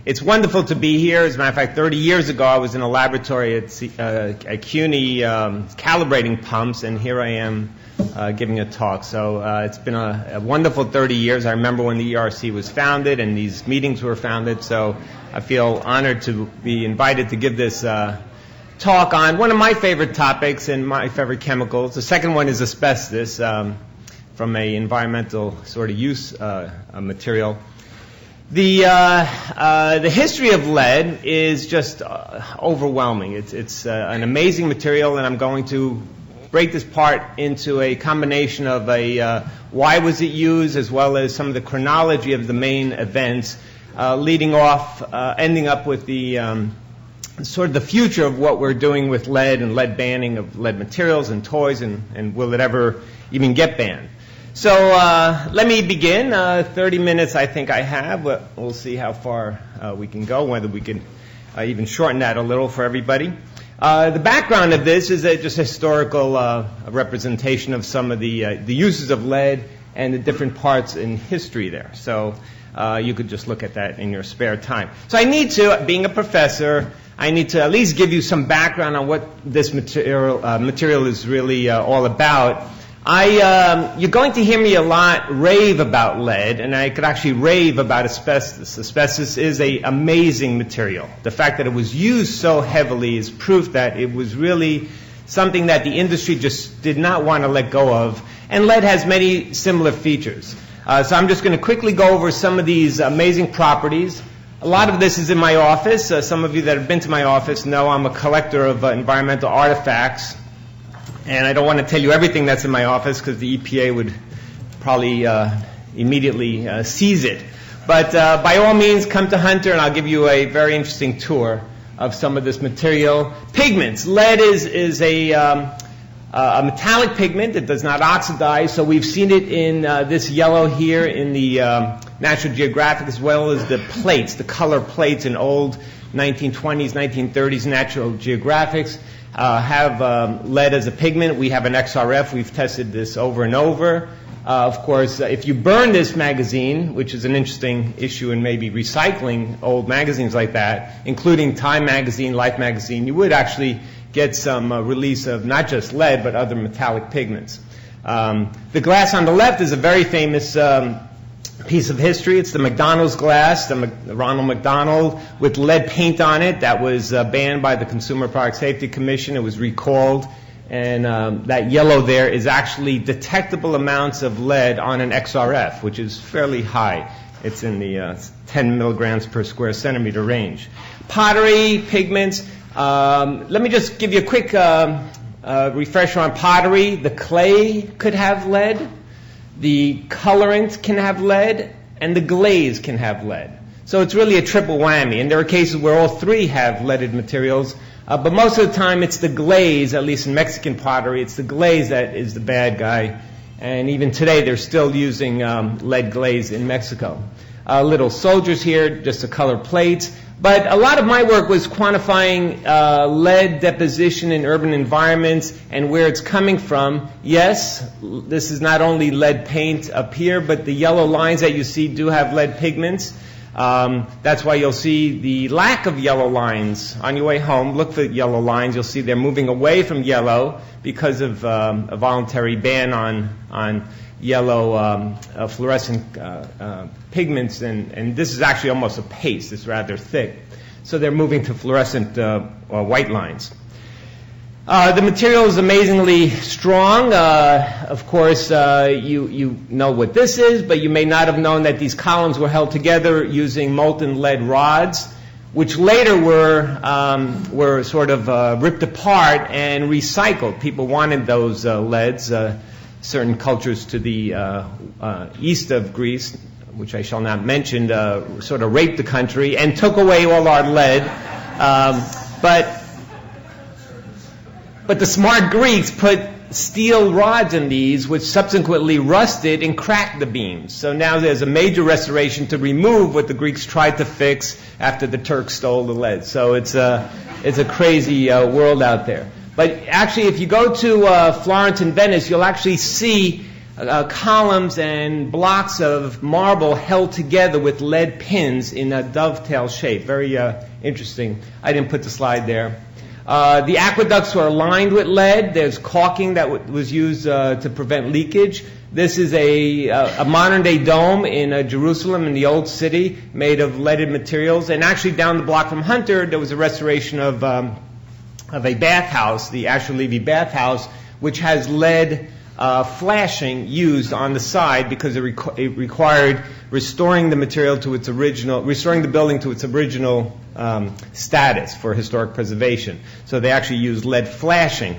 It's wonderful to be here. As a matter of fact, 30 years ago, I was in a laboratory at CUNY calibrating pumps, and here I am giving a talk. So it's been a wonderful 30 years. I remember when the ERC was founded and these meetings were founded, so I feel honored to be invited to give this talk on one of my favorite topics and my favorite chemicals. The second one is asbestos, from a environmental sort of use material. The history of lead is just overwhelming. It's an amazing material, and I'm going to break this part into a combination of why was it used, as well as some of the chronology of the main events, leading off, ending up with the sort of the future of what we're doing with lead and lead banning of lead materials and toys, and will it ever even get banned. So let me begin. 30 minutes I think I have, but we'll see how far we can go, whether we can even shorten that a little for everybody. The background of this is just a historical representation of some of the uses of lead and the different parts in history there. So you could just look at that in your spare time. So I need to, being a professor, I need to at least give you some background on what this material is really all about. You're going to hear me a lot rave about lead, and I could actually rave about asbestos. Asbestos is an amazing material. The fact that it was used so heavily is proof that it was really something that the industry just did not want to let go of. And lead has many similar features. So I'm just going to quickly go over some of these amazing properties. A lot of this is in my office. Some of you that have been to my office know I'm a collector of environmental artifacts. And I don't want to tell you everything that's in my office because the EPA would probably immediately seize it. But by all means, come to Hunter and I'll give you a very interesting tour of some of this material. Pigments. Lead is a metallic pigment. It does not oxidize. So we've seen it in this yellow here in the National Geographic, as well as the plates, the color plates in old 1920s, 1930s National Geographics. Have lead as a pigment. We have an XRF. We've tested this over and over. Of course, if you burn this magazine, which is an interesting issue in maybe recycling old magazines like that, including Time magazine, Life magazine, you would actually get some release of not just lead, but other metallic pigments. The glass on the left is a very famous piece of history. It's the McDonald's glass, the Ronald McDonald with lead paint on it. That was banned by the Consumer Product Safety Commission. It was recalled. And that yellow there is actually detectable amounts of lead on an XRF, which is fairly high. It's in the 10 milligrams per square centimeter range. Pottery, pigments. Let me just give you a quick refresher on pottery. The clay could have lead. The colorant can have lead, and the glaze can have lead. So it's really a triple whammy. And there are cases where all three have leaded materials, but most of the time it's the glaze, at least in Mexican pottery, it's the glaze that is the bad guy. And even today they're still using lead glaze in Mexico. Little soldiers here, just the color plates. But a lot of my work was quantifying lead deposition in urban environments and where it's coming from. Yes, this is not only lead paint up here, but the yellow lines that you see do have lead pigments. That's why you'll see the lack of yellow lines on your way home. Look for yellow lines. You'll see they're moving away from yellow because of a voluntary ban on yellow fluorescent pigments, and this is actually almost a paste. It's rather thick. So they're moving to fluorescent white lines. The material is amazingly strong. Of course, you know what this is, but you may not have known that these columns were held together using molten lead rods, which later were sort of ripped apart and recycled. People wanted those leads. Certain cultures to the east of Greece, which I shall not mention, sort of raped the country and took away all our lead. But the smart Greeks put steel rods in these, which subsequently rusted and cracked the beams. So now there's a major restoration to remove what the Greeks tried to fix after the Turks stole the lead. So it's a crazy world out there. But actually, if you go to Florence and Venice, you'll actually see columns and blocks of marble held together with lead pins in a dovetail shape. Very interesting. I didn't put the slide there. The aqueducts were lined with lead. There's caulking that was used to prevent leakage. This is a modern-day dome in Jerusalem, in the old city, made of leaded materials. And actually, down the block from Hunter, there was a restoration of a bathhouse, the Asher Levy bathhouse, which has lead flashing used on the side because it required restoring the material to its original, restoring the building to its original status for historic preservation. So they actually used lead flashing,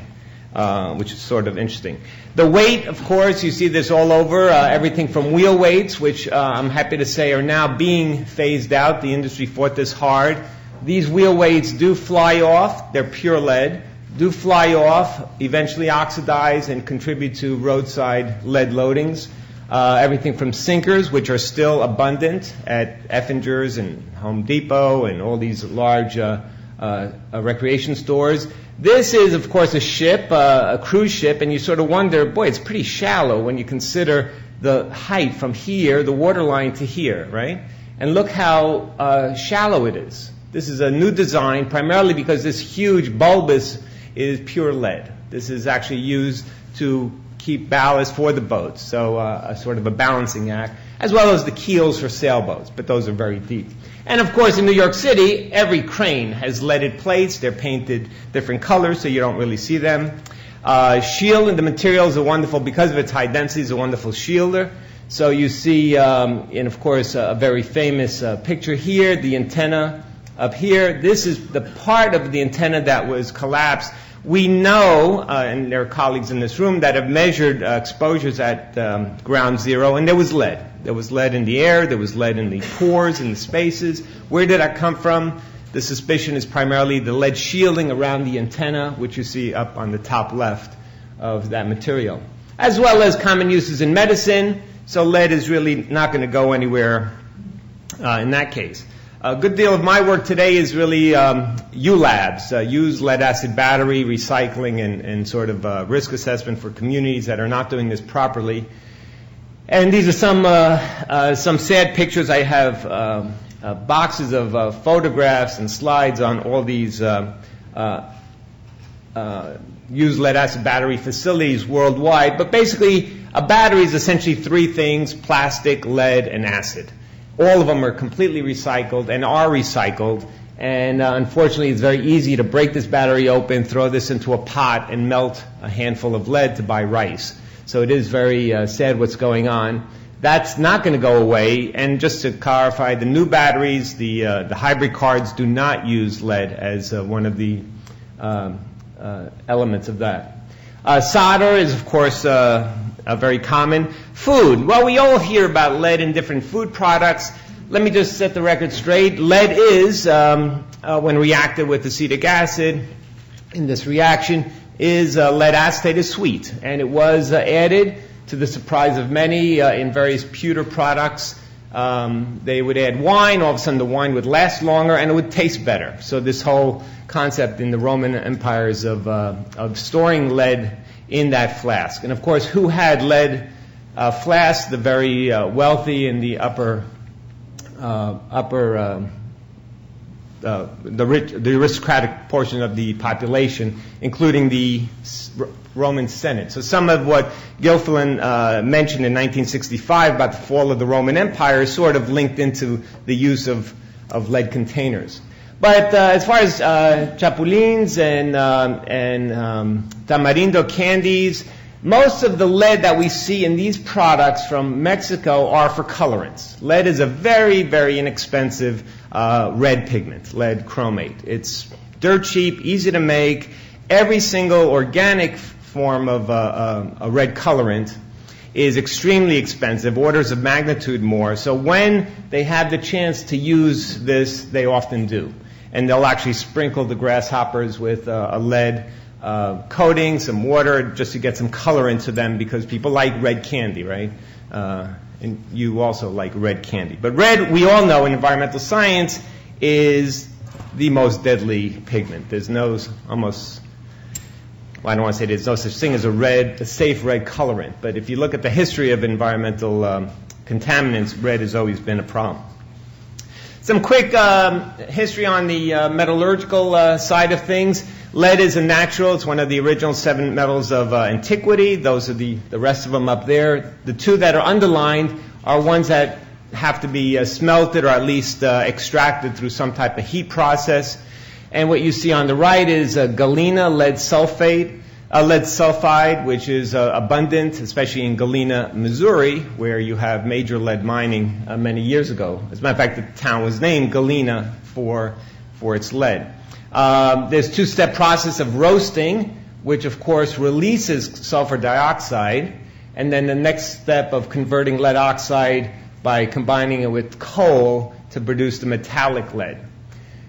which is sort of interesting. The weight, of course, you see this all over, everything from wheel weights, which I'm happy to say are now being phased out. The industry fought this hard. These wheel weights do fly off. They're pure lead. Do fly off, eventually oxidize, and contribute to roadside lead loadings. Everything from sinkers, which are still abundant at Effingers and Home Depot and all these large recreation stores. This is, of course, a ship, a cruise ship, and you sort of wonder, boy, it's pretty shallow when you consider the height from here, the waterline, to here, right? And look how shallow it is. This is a new design, primarily because this huge bulbous is pure lead. This is actually used to keep ballast for the boats, so a sort of a balancing act, as well as the keels for sailboats, but those are very deep. And of course, in New York City, every crane has leaded plates. They're painted different colors, so you don't really see them. Shield, and the materials are wonderful because of its high density, is a wonderful shielder. So you see, and of course, a very famous picture here, the antenna up here. This is the part of the antenna that was collapsed. We know, and there are colleagues in this room that have measured exposures at ground zero, and there was lead. There was lead in the air. There was lead in the pores, in the spaces. Where did that come from? The suspicion is primarily the lead shielding around the antenna, which you see up on the top left of that material, as well as common uses in medicine. So lead is really not going to go anywhere in that case. A good deal of my work today is really ULabs, used lead-acid battery, recycling, and sort of risk assessment for communities that are not doing this properly. And these are some sad pictures. I have boxes of photographs and slides on all these used lead-acid battery facilities worldwide. But basically, a battery is essentially three things: plastic, lead, and acid. All of them are completely recycled and are recycled. And unfortunately, it's very easy to break this battery open, throw this into a pot, and melt a handful of lead to buy rice. So it is very sad what's going on. That's not going to go away. And just to clarify, the new batteries, the hybrid cards, do not use lead as one of the elements of that. Solder is, of course, very common. Food. Well, we all hear about lead in different food products. Let me just set the record straight. Lead is, when reacted with acetic acid in this reaction, is lead acetate is sweet. And it was added, to the surprise of many, in various pewter products. They would add wine. All of a sudden, the wine would last longer, and it would taste better. So this whole concept in the Roman empires of storing lead in that flask. And of course, who had lead flasks? The very wealthy in the the aristocratic portion of the population, including the Roman Senate. So some of what Gilfillan mentioned in 1965 about the fall of the Roman Empire is sort of linked into the use of lead containers. But as far as chapulines and tamarindo candies, most of the lead that we see in these products from Mexico are for colorants. Lead is a very, very inexpensive red pigment, lead chromate. It's dirt cheap, easy to make. Every single organic form of a red colorant is extremely expensive, orders of magnitude more. So when they have the chance to use this, they often do. And they'll actually sprinkle the grasshoppers with a lead coating, some water, just to get some color into them, because people like red candy, right? And you also like red candy. But red, we all know in environmental science, is the most deadly pigment. There's no almost well, I don't want to say there's no such thing as a safe red colorant, but if you look at the history of environmental contaminants, red has always been a problem. Some quick history on the metallurgical side of things. Lead is a natural. It's one of the original 7 metals of antiquity. Those are the rest of them up there. The 2 that are underlined are ones that have to be smelted or at least extracted through some type of heat process. And what you see on the right is galena, lead sulfide, which is abundant, especially in Galena, Missouri, where you have major lead mining many years ago. As a matter of fact, the town was named Galena for its lead. There's 2-step process of roasting, which of course releases sulfur dioxide, and then the next step of converting lead oxide by combining it with coal to produce the metallic lead.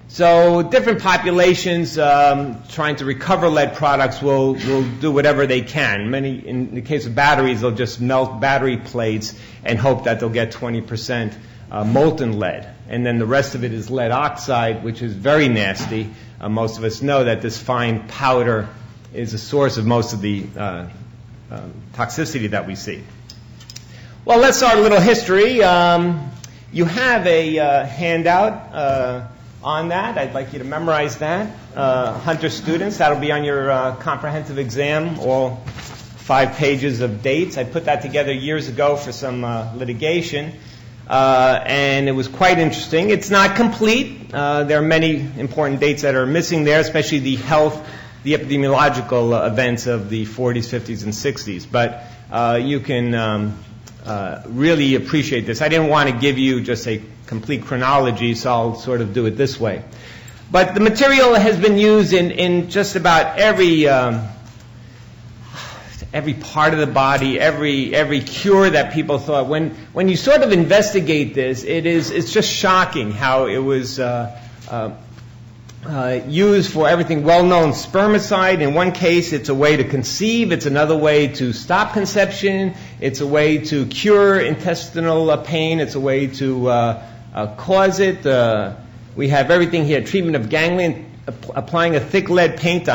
So different populations trying to recover lead products will do whatever they can. In the case of batteries, they'll just melt battery plates and hope that they'll get 20% molten lead. And then the rest of it is lead oxide, which is very nasty. Most of us know that this fine powder is a source of most of the toxicity that we see. Well, let's start a little history. You have a handout on that. I'd like you to memorize that. Hunter students, that'll be on your comprehensive exam, all 5 pages of dates. I put that together years ago for some litigation, and it was quite interesting. It's not complete. There are many important dates that are missing there, especially the epidemiological events of the 40s, 50s, and 60s. But you can really appreciate this. I didn't want to give you just a complete chronology, so I'll sort of do it this way. But the material has been used in just about every part of the body, every cure that people thought. When you sort of investigate this, it's just shocking how it was used for everything. Well-known spermicide. In one case, it's a way to conceive. It's another way to stop conception. It's a way to cure intestinal pain. It's a way to cause it. We have everything here. Treatment of ganglion. Applying a thick lead plate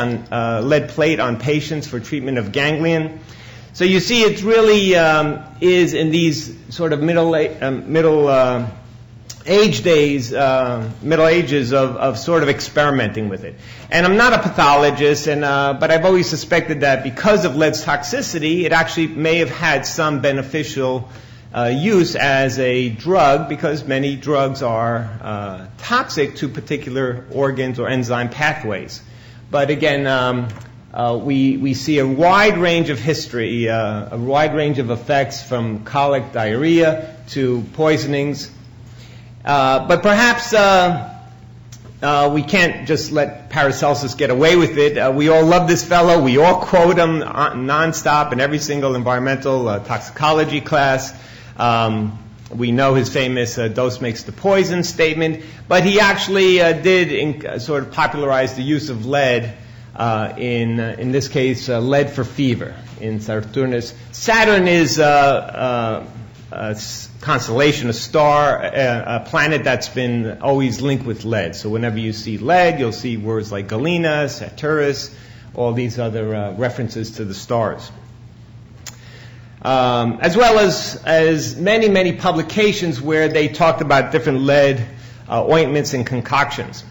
on patients for treatment of ganglion. So you see, it really is in these sort of middle ages of sort of experimenting with it. And I'm not a pathologist, but I've always suspected that because of lead's toxicity, it actually may have had some beneficial use as a drug, because many drugs are toxic to particular organs or enzyme pathways. But again, we see a wide range of history, a wide range of effects from colic, diarrhea to poisonings. But perhaps we can't just let Paracelsus get away with it. We all love this fellow. We all quote him nonstop in every single environmental toxicology class. We know his famous dose makes the poison statement, but he actually did sort of popularize the use of lead in this case, lead for fever in Saturnus. Saturn is a constellation, a star, a planet that's been always linked with lead. So whenever you see lead, you'll see words like Galena, Saturnus, all these other references to the stars. As well as many, many publications where they talked about different lead ointments and concoctions.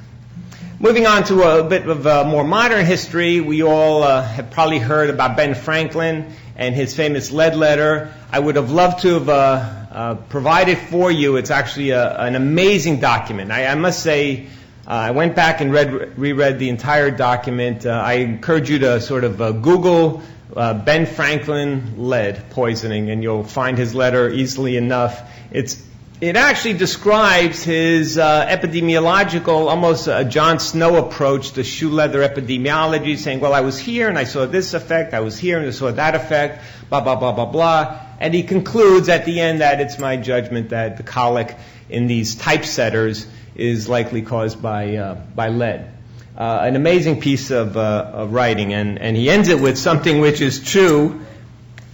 Moving on to a bit of a more modern history, we all have probably heard about Ben Franklin and his famous lead letter. I would have loved to have provided for you. It's actually an amazing document. I must say, I went back and reread the entire document. I encourage you to sort of Google Ben Franklin lead poisoning, and you'll find his letter easily enough. It actually describes his epidemiological, almost a John Snow approach to shoe leather epidemiology, saying, well, I was here and I saw this effect, I was here and I saw that effect, blah, blah, blah, blah, blah. And he concludes at the end that it's my judgment that the colic in these typesetters is likely caused by lead. An amazing piece of writing, and he ends it with something which is true,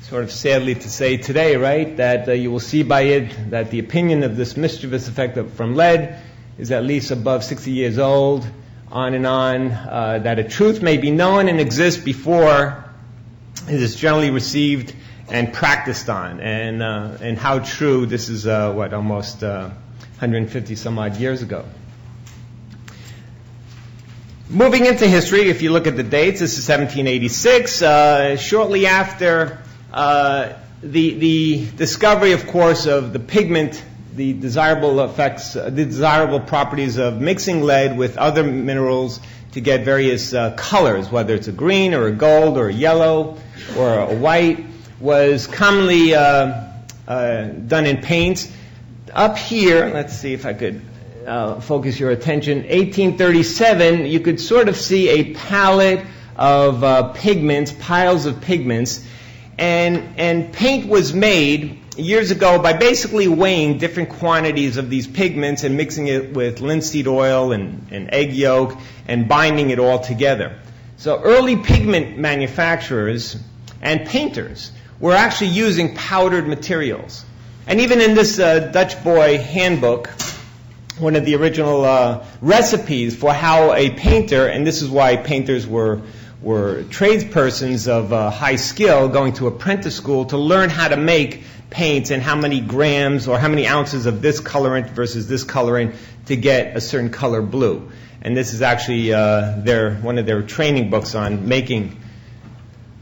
sort of sadly to say today, right, that you will see by it that the opinion of this mischievous effect from lead is at least above 60 years old. on and on, that a truth may be known and exist before it is generally received and practiced on. And how true this is, almost 150 some odd years ago. Moving into history, if you look at the dates, this is 1786, shortly after the discovery, of course, of the pigment, the desirable effects, the desirable properties of mixing lead with other minerals to get various colors, whether it's a green or a gold or a yellow or a white, was commonly done in paints. Up here, let's see if I could focus your attention, 1837, you could sort of see a palette of pigments, piles of pigments, and paint was made years ago by basically weighing different quantities of these pigments and mixing it with linseed oil and egg yolk and binding it all together. So early pigment manufacturers and painters were actually using powdered materials. And even in this Dutch boy handbook, one of the original recipes for how a painter, and this is why painters were tradespersons of high skill going to apprentice school to learn how to make paints and how many grams or how many ounces of this colorant versus this colorant to get a certain color blue. And this is actually one of their training books on making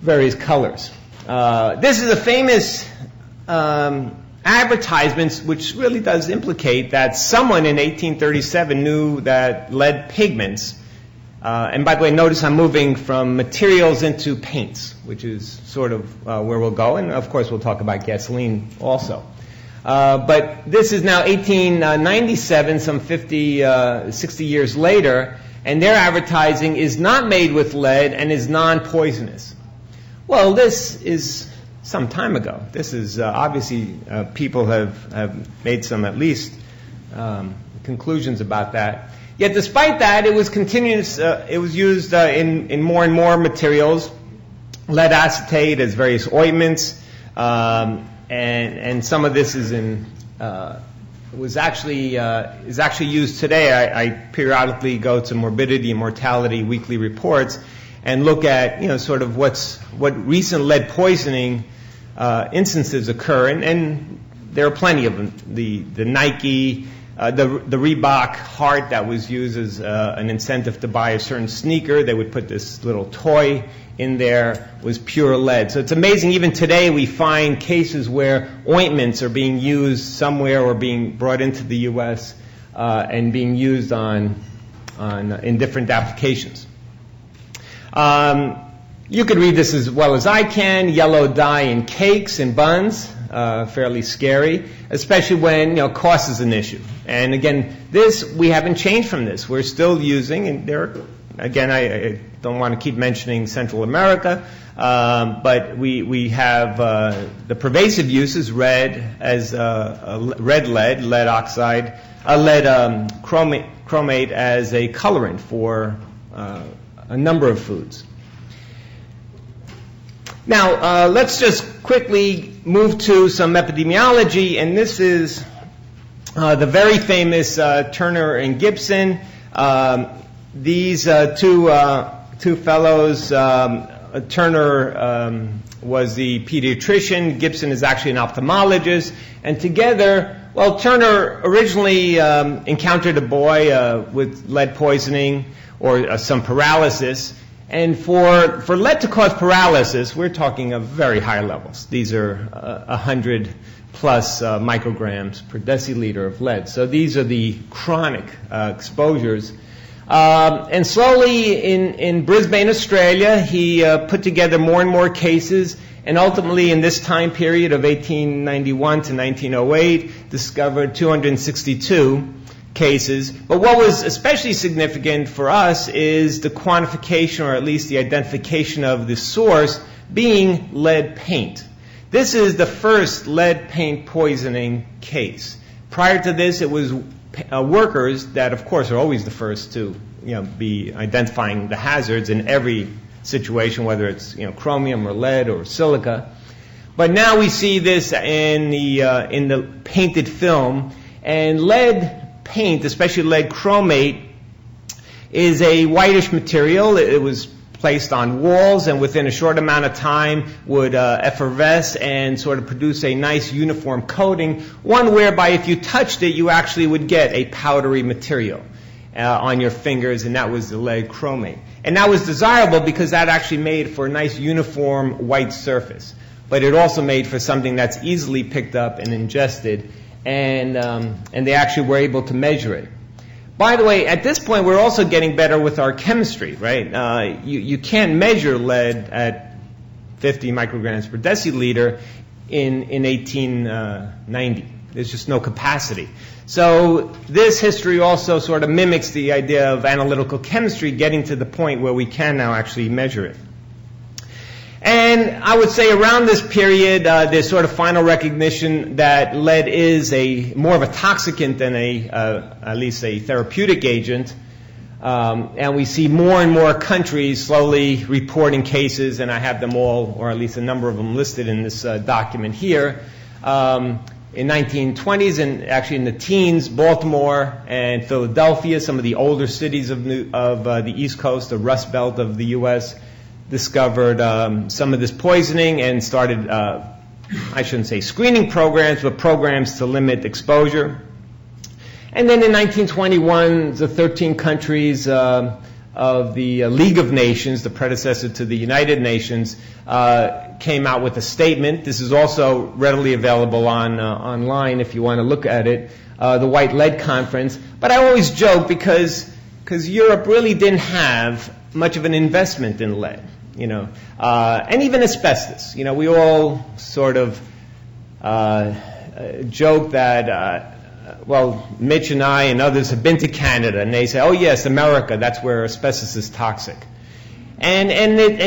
various colors. This is a famous advertisements, which really does implicate that someone in 1837 knew that lead pigments, and by the way, notice I'm moving from materials into paints, which is sort of where we'll go, and of course we'll talk about gasoline also. But this is now 1897, some 60 years later, and their advertising is not made with lead and is non-poisonous. Well, this is some time ago. This is obviously people have made some at least conclusions about that. Yet despite that, it was continuous. It was used in more and more materials. Lead acetate as various ointments, and some of this is is actually used today. I periodically go to morbidity and mortality weekly reports and look at sort of what recent lead poisoning instances occur, and there are plenty of them. The Nike, the Reebok heart that was used as an incentive to buy a certain sneaker. They would put this little toy in there, was pure lead. So it's amazing. Even today we find cases where ointments are being used somewhere or being brought into the U.S. And being used in different applications. You could read this as well as I can. Yellow dye in cakes and buns, fairly scary, especially when cost is an issue. And again, we haven't changed from this. We're still using, and again, I don't want to keep mentioning Central America, but we have the pervasive uses red as red lead oxide, lead chromate as a colorant for a number of foods. Now, let's just quickly move to some epidemiology, and this is the very famous Turner and Gibson. These two fellows, Turner was the pediatrician, Gibson is actually an ophthalmologist, and together, Turner originally encountered a boy with lead poisoning or some paralysis. And for lead to cause paralysis, we're talking of very high levels. These are 100 plus micrograms per deciliter of lead. So these are the chronic exposures. And slowly in Brisbane, Australia, he put together more and more cases, and ultimately in this time period of 1891 to 1908, discovered 262 cases. But what was especially significant for us is the quantification, or at least the identification of the source being lead paint. This is the first lead paint poisoning case. Prior to this, it was workers that, of course, are always the first to be identifying the hazards in every situation, whether it's chromium or lead or silica. But now we see this in the painted film, and lead paint, especially lead chromate, is a whitish material. It was placed on walls and within a short amount of time would effervesce and sort of produce a nice uniform coating, one whereby if you touched it, you actually would get a powdery material on your fingers, and that was the lead chromate. And that was desirable because that actually made for a nice uniform white surface. But it also made for something that's easily picked up and ingested, and they actually were able to measure it. By the way, at this point, we're also getting better with our chemistry, right? You can't measure lead at 50 micrograms per deciliter in 1890. There's just no capacity. So this history also sort of mimics the idea of analytical chemistry getting to the point where we can now actually measure it. And I would say around this period, there's sort of final recognition that lead is more of a toxicant than at least a therapeutic agent. And we see more and more countries slowly reporting cases, and I have them all, or at least a number of them listed in this document here. In 1920s and actually in the teens, Baltimore and Philadelphia, some of the older cities of the East Coast, the Rust Belt of the U.S., discovered some of this poisoning and started, I shouldn't say screening programs, but programs to limit exposure. And then in 1921, the 13 countries of the League of Nations, the predecessor to the United Nations, came out with a statement. This is also readily available online if you want to look at it, the White Lead Conference. But I always joke because Europe really didn't have much of an investment in lead, and even asbestos. We all sort of joke that, Mitch and I and others have been to Canada, and they say, oh yes, America, that's where asbestos is toxic. And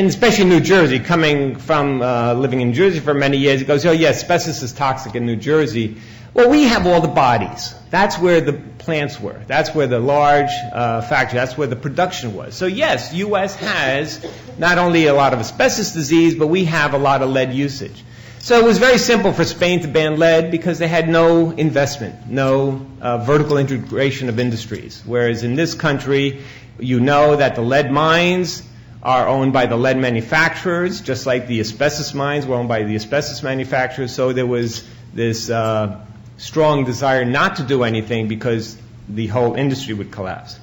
especially New Jersey, coming from living in Jersey for many years, it goes, oh yes, asbestos is toxic in New Jersey. Well, we have all the bodies. That's where the plants were. That's where the large factory, that's where the production was. So yes, U.S. has not only a lot of asbestos disease, but we have a lot of lead usage. So it was very simple for Spain to ban lead because they had no investment, no vertical integration of industries. Whereas in this country, that the lead mines are owned by the lead manufacturers, just like the asbestos mines were owned by the asbestos manufacturers. So there was this strong desire not to do anything because the whole industry would collapse.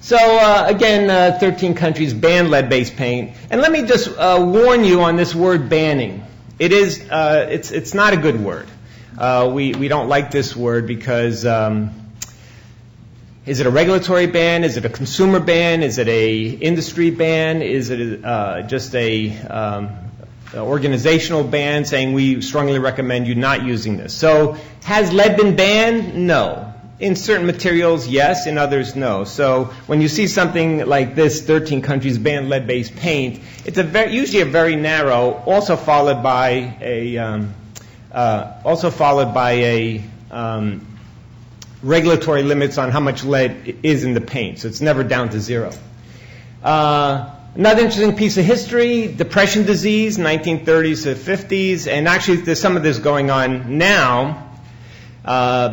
So again, 13 countries banned lead-based paint. And let me just warn you on this word banning. It's not a good word. We don't like this word because is it a regulatory ban? Is it a consumer ban? Is it a industry ban? Is it just a organizational ban saying we strongly recommend you not using this? So has lead been banned? No. In certain materials, yes. In others, no. So when you see something like this, 13 countries ban lead-based paint, it's usually a very narrow, also followed by regulatory limits on how much lead is in the paint. So it's never down to zero. Another interesting piece of history, depression disease, 1930s to 50s, and actually there's some of this going on now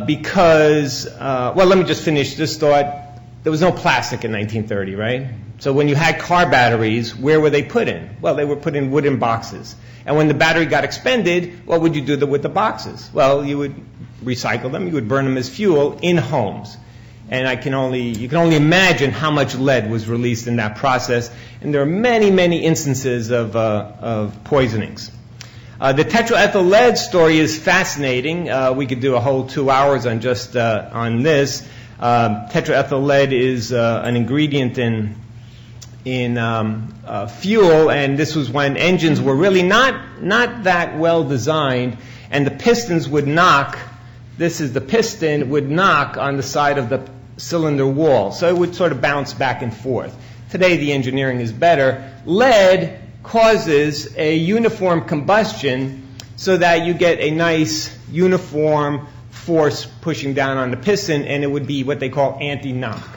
because, let me just finish this thought. There was no plastic in 1930, right? So when you had car batteries, where were they put in? Well, they were put in wooden boxes. And when the battery got expended, what would you do with the boxes? Well, you would recycle them, you would burn them as fuel in homes. And you can only imagine how much lead was released in that process. And there are many, many instances of poisonings. The Tetraethyl Lead story is fascinating. We could do a whole 2 hours on just on this. Tetraethyl lead is an ingredient in fuel, and this was when engines were really not that well designed, and the pistons would knock. This is the piston would knock on the side of the cylinder wall, so it would sort of bounce back and forth. Today the engineering is better. Lead causes a uniform combustion so that you get a nice uniform force pushing down on the piston, and it would be what they call anti-knock.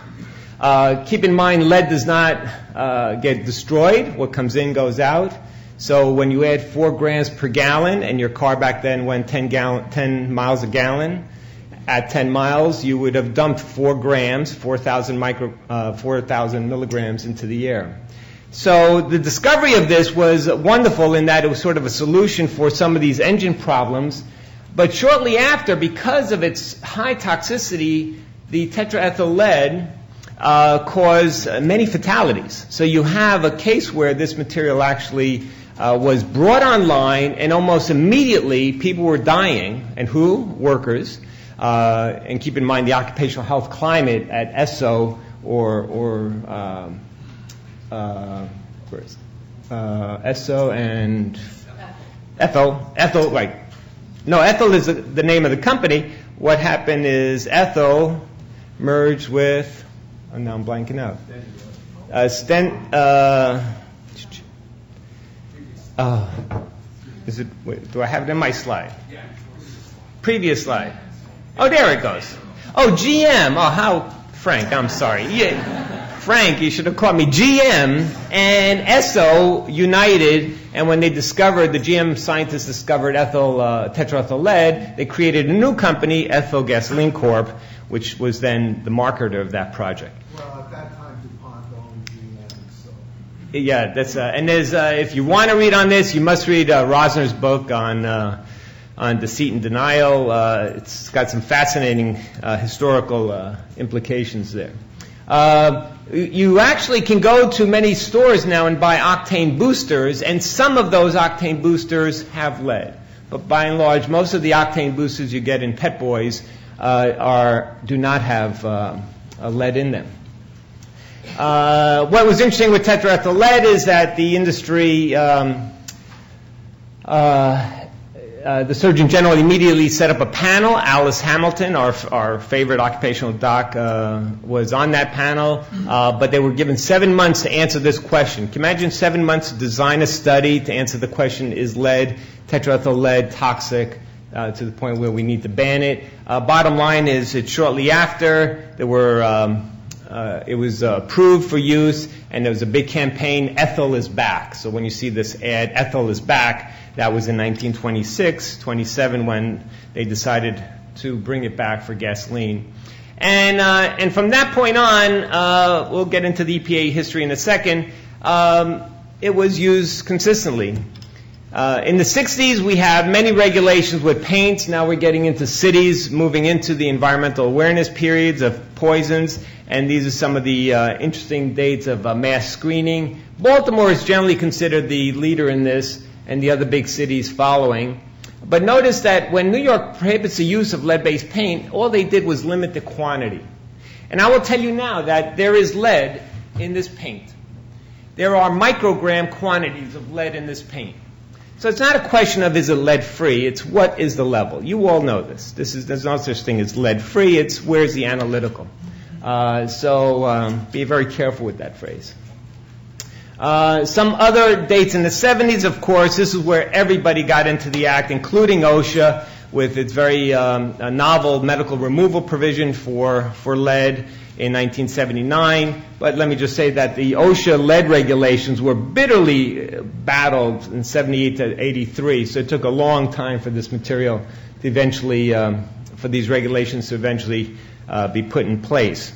Keep in mind, lead does not get destroyed. What comes in goes out. So when you add 4 grams per gallon, and your car back then went 10 miles a gallon, at 10 miles, you would have dumped 4 grams, 4,000 milligrams into the air. So the discovery of this was wonderful in that it was sort of a solution for some of these engine problems. But shortly after, because of its high toxicity, the tetraethyl lead caused many fatalities. So you have a case where this material actually was brought online, and almost immediately people were dying. And who? Workers. And keep in mind the occupational health climate at ESO ESO and Ethel, right. No, Ethel is the name of the company. What happened is Ethel merged with, oh, now I'm blanking out. Wait, do I have it in my slide? Previous slide. Oh, there it goes. Oh, GM. Oh, how, Frank, I'm sorry. Yeah. Frank, you should have called me. GM and ESO united, and when they discovered, the GM scientists discovered tetraethyl lead, they created a new company, Ethyl Gasoline Corp., which was then the marketer of that project. Well, at that time, DuPont owned GM, so. Yeah, that's, and there's, if you want to read on this, you must read Rosner's book on deceit and denial. It's got some fascinating historical implications there. You actually can go to many stores now and buy octane boosters, and some of those octane boosters have lead. But by and large, most of the octane boosters you get in Pet Boys do not have lead in them. What was interesting with tetraethyl lead is that the industry, the Surgeon General immediately set up a panel. Alice Hamilton, our favorite occupational doc, was on that panel, but they were given 7 months to answer this question. Can you imagine 7 months to design a study to answer the question, is tetraethyl lead toxic to the point where we need to ban it? Bottom line is, it's shortly after it was approved for use, and there was a big campaign, Ethyl is back. So when you see this ad, Ethyl is back, that was in 1926, 27, when they decided to bring it back for gasoline. And from that point on, we'll get into the EPA history in a second, it was used consistently. In the 60s, we have many regulations with paints. Now we're getting into cities, moving into the environmental awareness periods of poisons. And these are some of the interesting dates of mass screening. Baltimore is generally considered the leader in this, and the other big cities following. But notice that when New York prohibits the use of lead-based paint, all they did was limit the quantity. And I will tell you now that there is lead in this paint. There are microgram quantities of lead in this paint. So it's not a question of is it lead-free, it's what is the level. You all know this. There's no such thing as lead-free, it's where's the analytical. So be very careful with that phrase. Some other dates in the 70s, of course, this is where everybody got into the act, including OSHA, with its very novel medical removal provision for lead in 1979. But let me just say that the OSHA lead regulations were bitterly battled in 78 to 83, so it took a long time for this material to eventually, for these regulations to eventually be put in place.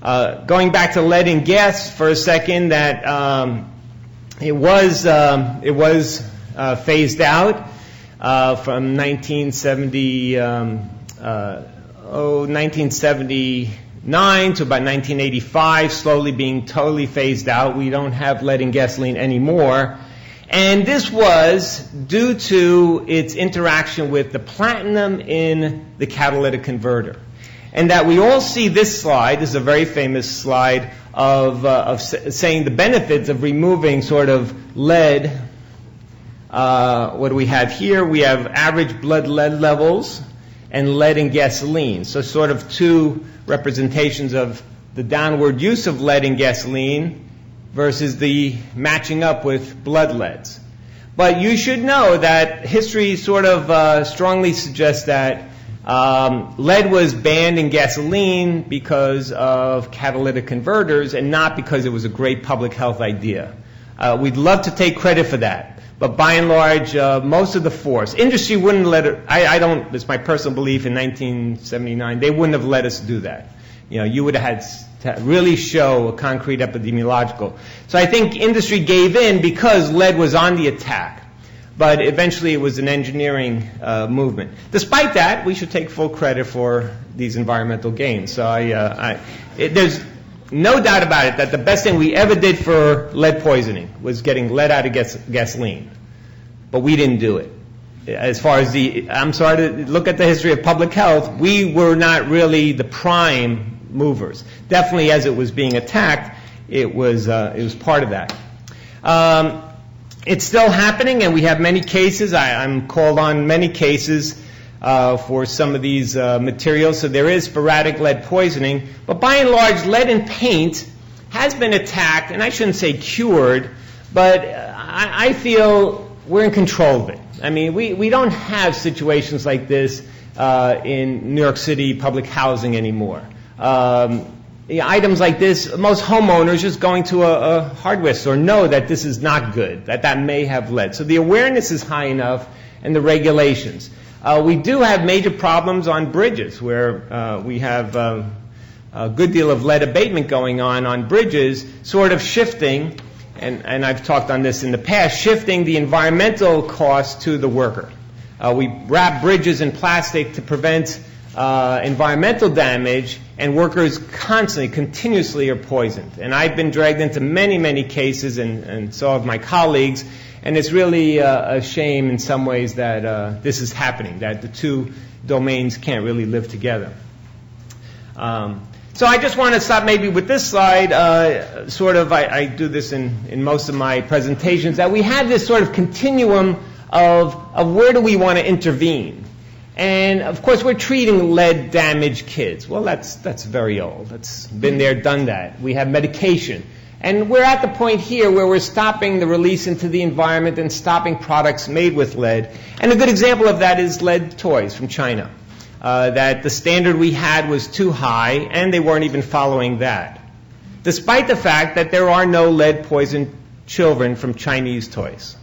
Going back to lead in gas for a second, that it was phased out from 1979 to about 1985, slowly being totally phased out. We don't have lead in gasoline anymore. And this was due to its interaction with the platinum in the catalytic converter. And that we all see this slide, this is a very famous slide of saying the benefits of removing sort of lead. What do we have here? We have average blood lead levels and lead in gasoline. So sort of two representations of the downward use of lead in gasoline versus the matching up with blood leads. But you should know that history sort of strongly suggests that lead was banned in gasoline because of catalytic converters and not because it was a great public health idea. We'd love to take credit for that. But by and large, most of the force, industry wouldn't let it, I don't, it's my personal belief in 1979, they wouldn't have let us do that. You would have had to really show a concrete epidemiological. So I think industry gave in because lead was on the attack. But eventually it was an engineering movement. Despite that, we should take full credit for these environmental gains. So there's no doubt about it that the best thing we ever did for lead poisoning was getting lead out of gasoline. But we didn't do it. As far as I'm sorry to look at the history of public health, we were not really the prime movers. Definitely as it was being attacked, it was part of that. It's still happening, and we have many cases. I'm called on many cases for some of these materials. So there is sporadic lead poisoning. But by and large, lead in paint has been attacked, and I shouldn't say cured, but I feel we're in control of it. I mean, we don't have situations like this in New York City public housing anymore. Items like this, most homeowners just going to a hardware store know that this is not good, that may have lead. So the awareness is high enough, and the regulations. We do have major problems on bridges where we have a good deal of lead abatement going on bridges, sort of shifting, and I've talked on this in the past, shifting the environmental cost to the worker. We wrap bridges in plastic to prevent environmental damage, and workers continuously are poisoned. And I've been dragged into many, many cases, and so have my colleagues, and it's really a shame in some ways that this is happening, that the two domains can't really live together. So I just want to stop maybe with this slide, I do this in most of my presentations, that we have this sort of continuum of where do we want to intervene. And of course, we're treating lead-damaged kids. Well, that's very old. That's been there, done that. We have medication. And we're at the point here where we're stopping the release into the environment and stopping products made with lead. And a good example of that is lead toys from China. That the standard we had was too high, and they weren't even following that. Despite the fact that there are no lead-poisoned children from Chinese toys.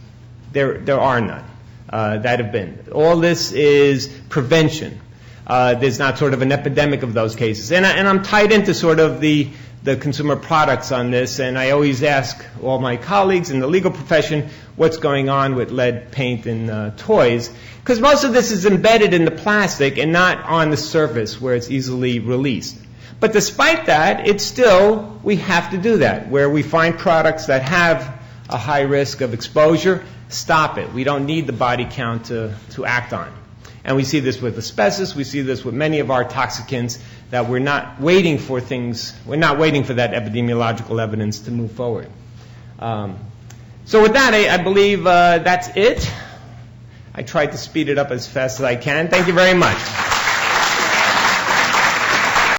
There are none. That have been. All this is prevention. There's not sort of an epidemic of those cases. And I'm tied into sort of the consumer products on this, and I always ask all my colleagues in the legal profession what's going on with lead paint in toys, because most of this is embedded in the plastic and not on the surface where it's easily released. But despite that, we have to do that, where we find products that have a high risk of exposure, stop it. We don't need the body count to act on. And we see this with asbestos. We see this with many of our toxicants, that we're not waiting for that epidemiological evidence to move forward. So with that, I believe that's it. I tried to speed it up as fast as I can. Thank you very much.